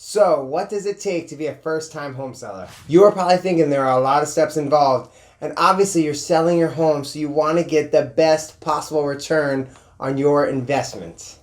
So, what does it take to be a first-time home seller? You are probably thinking there are a lot of steps involved, and obviously you're selling your home, so you want to get the best possible return on your investment.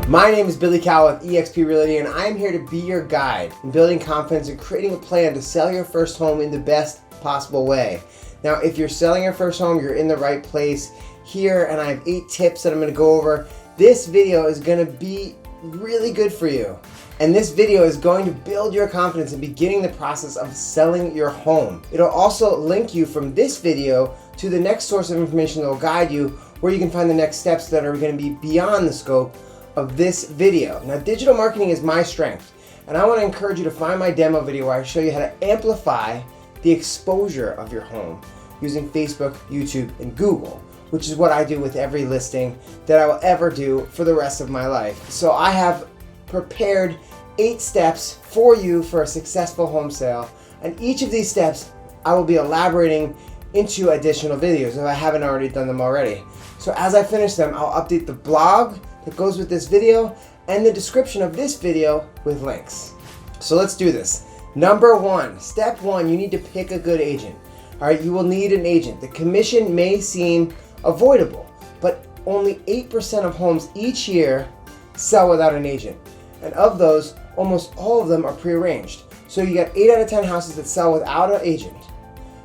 My name is Billy Cowell with eXp Realty, and I am here to be your guide in building confidence and creating a plan to sell your first home in the best possible way. Now, if you're selling your first home, you're in the right place here, and I have 8 tips that I'm going to go over. This video is going to be really good for you, and this video is going to build your confidence in beginning the process of selling your home. It'll also link you from this video to the next source of information that will guide you where you can find the next steps that are going to be beyond the scope of this video. Now, digital marketing is my strength, and I want to encourage you to find my demo video where I show you how to amplify the exposure of your home using Facebook, YouTube, and Google, which is what I do with every listing that I will ever do for the rest of my life. So I have prepared 8 steps for you for a successful home sale, and each of these steps I will be elaborating into additional videos if I haven't already done them already. So as I finish them, I'll update the blog that goes with this video and the description of this video with links. So let's do this. Number 1, step 1, you need to pick a good agent. All right, you will need an agent. The commission may seem avoidable, but only 8% of homes each year sell without an agent. And of those, almost all of them are prearranged. So you got 8 out of 10 houses that sell without an agent.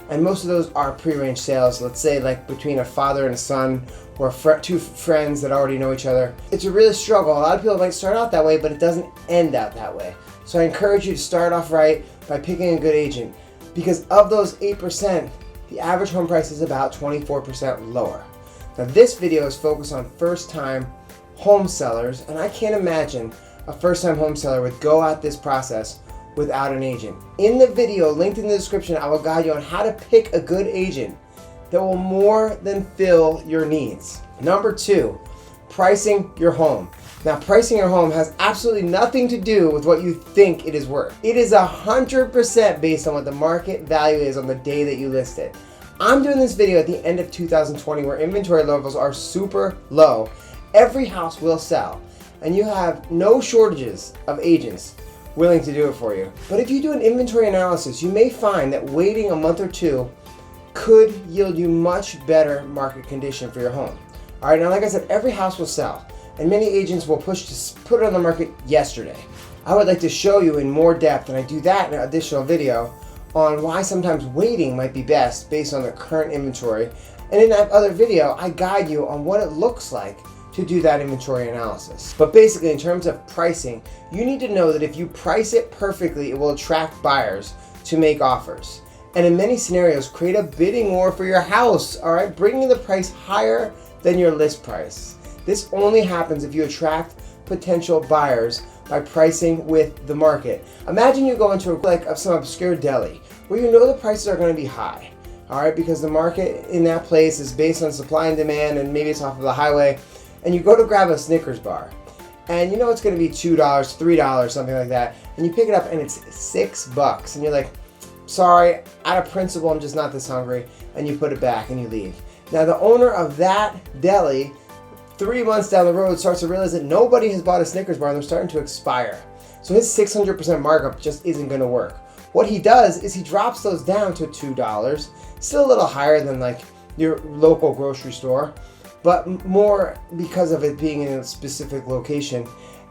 And most of those are prearranged sales, let's say like between a father and a son, or 2 friends that already know each other. It's a real struggle. A lot of people might start out that way, but it doesn't end out that way. So I encourage you to start off right by picking a good agent, because of those 8%, the average home price is about 24% lower. Now, this video is focused on first-time home sellers, and I can't imagine a first-time home seller would go at this process without an agent. In the video linked in the description, I will guide you on how to pick a good agent that will more than fill your needs. Number 2, pricing your home. Now, pricing your home has absolutely nothing to do with what you think it is worth. It is 100% based on what the market value is on the day that you list it. I'm doing this video at the end of 2020 where inventory levels are super low. Every house will sell, and you have no shortages of agents willing to do it for you. But if you do an inventory analysis, you may find that waiting a month or 2 could yield you much better market condition for your home. All right, now like I said, every house will sell, and many agents will push to put it on the market yesterday. I would like to show you in more depth, and I do that in an additional video, on why sometimes waiting might be best based on the current inventory. And in that other video, I guide you on what it looks like to do that inventory analysis. But basically, in terms of pricing, you need to know that if you price it perfectly, it will attract buyers to make offers. And in many scenarios, create a bidding war for your house, all right? Bringing the price higher than your list price. This only happens if you attract potential buyers by pricing with the market. Imagine you go into some obscure deli where you know the prices are going to be high, all right, because the market in that place is based on supply and demand, and maybe it's off of the highway, and you go to grab a Snickers bar, and you know it's going to be $2, $3, something like that, and you pick it up and it's $6, and you're like, sorry, out of principle, I'm just not this hungry, and you put it back and you leave. Now, the owner of that deli 3 months down the road starts to realize that nobody has bought a Snickers bar and they're starting to expire. So his 600% markup just isn't going to work. What he does is he drops those down to $2, still a little higher than like your local grocery store, but more because of it being in a specific location.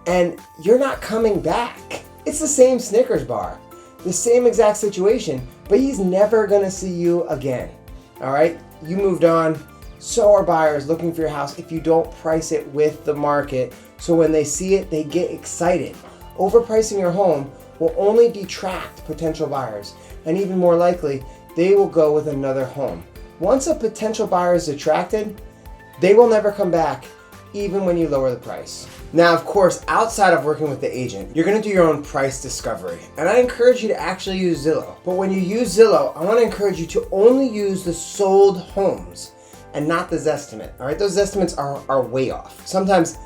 And you're not coming back. It's the same Snickers bar, the same exact situation, but he's never going to see you again. All right, you moved on. So are buyers looking for your house if you don't price it with the market, so when they see it, they get excited. Overpricing your home will only detract potential buyers, and even more likely, they will go with another home. Once a potential buyer is attracted, they will never come back, even when you lower the price. Now, of course, outside of working with the agent, you're going to do your own price discovery, and I encourage you to actually use Zillow. But when you use Zillow, I want to encourage you to only use the sold homes and not the Zestimate. All right, those estimates are way off. Sometimes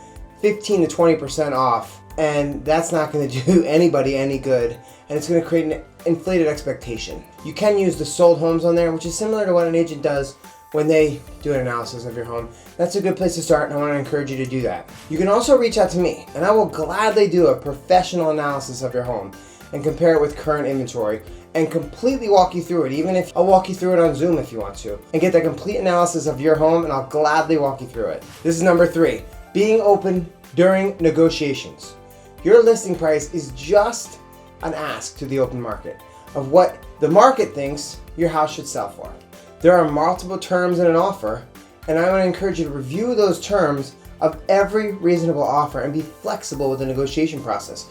15 to 20% off, and that's not going to do anybody any good, and it's going to create an inflated expectation. You can use the sold homes on there, which is similar to what an agent does when they do an analysis of your home, that's a good place to start, and I want to encourage you to do that. You can also reach out to me, and I will gladly do a professional analysis of your home and compare it with current inventory and completely walk you through it, even if I'll walk you through it on Zoom if you want to, and get the complete analysis of your home, and I'll gladly walk you through it. This is number 3, being open during negotiations. Your listing price is just an ask to the open market of what the market thinks your house should sell for. There are multiple terms in an offer, and I want to encourage you to review those terms of every reasonable offer and be flexible with the negotiation process.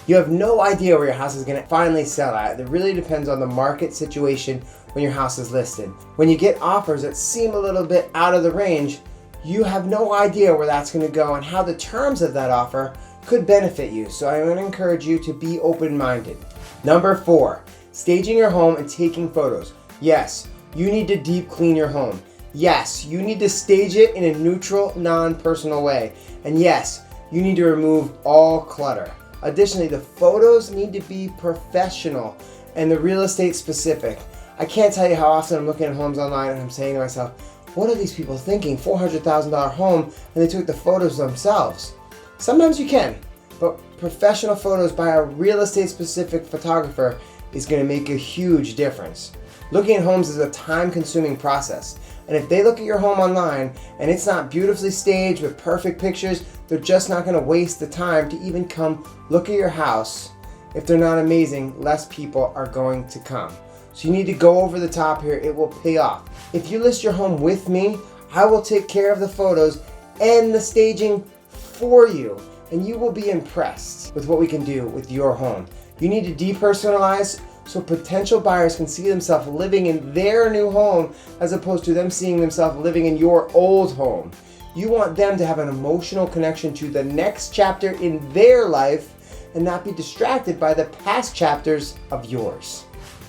You have no idea where your house is going to finally sell at. It really depends on the market situation when your house is listed. When you get offers that seem a little bit out of the range, you have no idea where that's going to go and how the terms of that offer could benefit you. So I want to encourage you to be open-minded. Number 4, staging your home and taking photos. Yes, you need to deep clean your home. Yes, you need to stage it in a neutral, non-personal way. And yes, you need to remove all clutter. Additionally, the photos need to be professional and the real estate specific. I can't tell you how often I'm looking at homes online and I'm saying to myself, what are these people thinking? $400,000 home, and they took the photos themselves. Sometimes you can, but professional photos by a real estate specific photographer is going to make a huge difference. Looking at homes is a time-consuming process, and if they look at your home online and it's not beautifully staged with perfect pictures, they're just not going to waste the time to even come look at your house. If they're not amazing, less people are going to come. So you need to go over the top here. It will pay off. If you list your home with me, I will take care of the photos and the staging for you, and you will be impressed with what we can do with your home. You need to depersonalize so potential buyers can see themselves living in their new home as opposed to them seeing themselves living in your old home. You want them to have an emotional connection to the next chapter in their life and not be distracted by the past chapters of yours.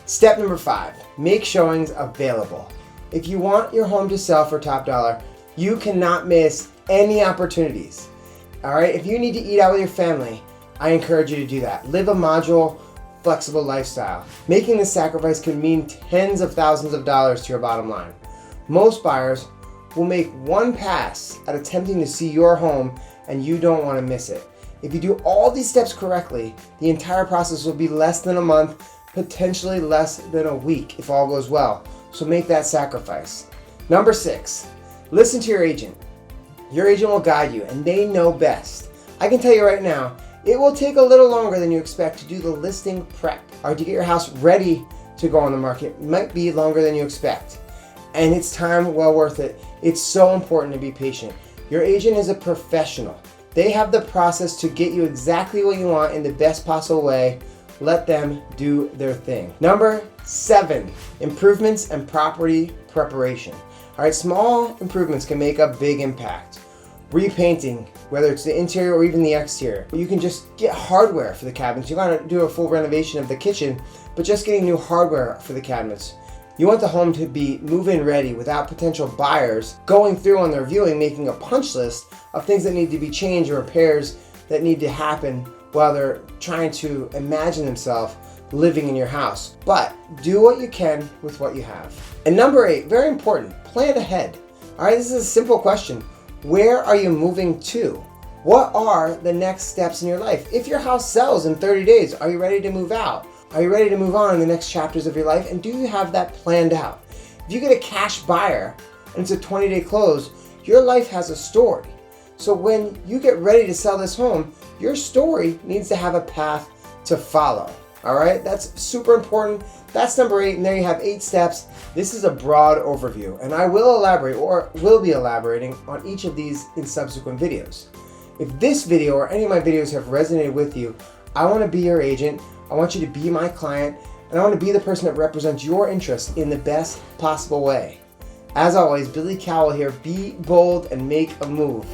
Step number 5, make showings available. If you want your home to sell for top dollar, you cannot miss any opportunities. All right, if you need to eat out with your family, I encourage you to do that. Live a modular, flexible lifestyle. Making this sacrifice can mean tens of thousands of dollars to your bottom line. Most buyers will make one pass at attempting to see your home, and you don't want to miss it. If you do all these steps correctly, the entire process will be less than a month, potentially less than a week if all goes well. So make that sacrifice. Number 6, listen to your agent. Your agent will guide you, and they know best. I can tell you right now, it will take a little longer than you expect to do the listing prep or to get your house ready to go on the market. It might be longer than you expect, and it's time well worth it. It's so important to be patient. Your agent is a professional. They have the process to get you exactly what you want in the best possible way. Let them do their thing. Number 7, improvements and property preparation. All right, small improvements can make a big impact. Repainting, whether it's the interior or even the exterior. You can just get hardware for the cabinets. You want to do a full renovation of the kitchen, but just getting new hardware for the cabinets. You want the home to be move-in ready without potential buyers going through on their viewing, making a punch list of things that need to be changed or repairs that need to happen while they're trying to imagine themselves living in your house. But do what you can with what you have. And number 8, very important, plan ahead. All right, this is a simple question. Where are you moving to? What are the next steps in your life? If your house sells in 30 days, are you ready to move out? Are you ready to move on in the next chapters of your life? And do you have that planned out? If you get a cash buyer and it's a 20-day close, your life has a story. So when you get ready to sell this home, your story needs to have a path to follow. All right, that's super important. That's number 8, and there you have 8 steps. This is a broad overview, and I will elaborate or will be elaborating on each of these in subsequent videos. If this video or any of my videos have resonated with you, I want to be your agent. I want you to be my client, and I want to be the person that represents your interests in the best possible way. As always, Billy Cowell here. Be bold and make a move.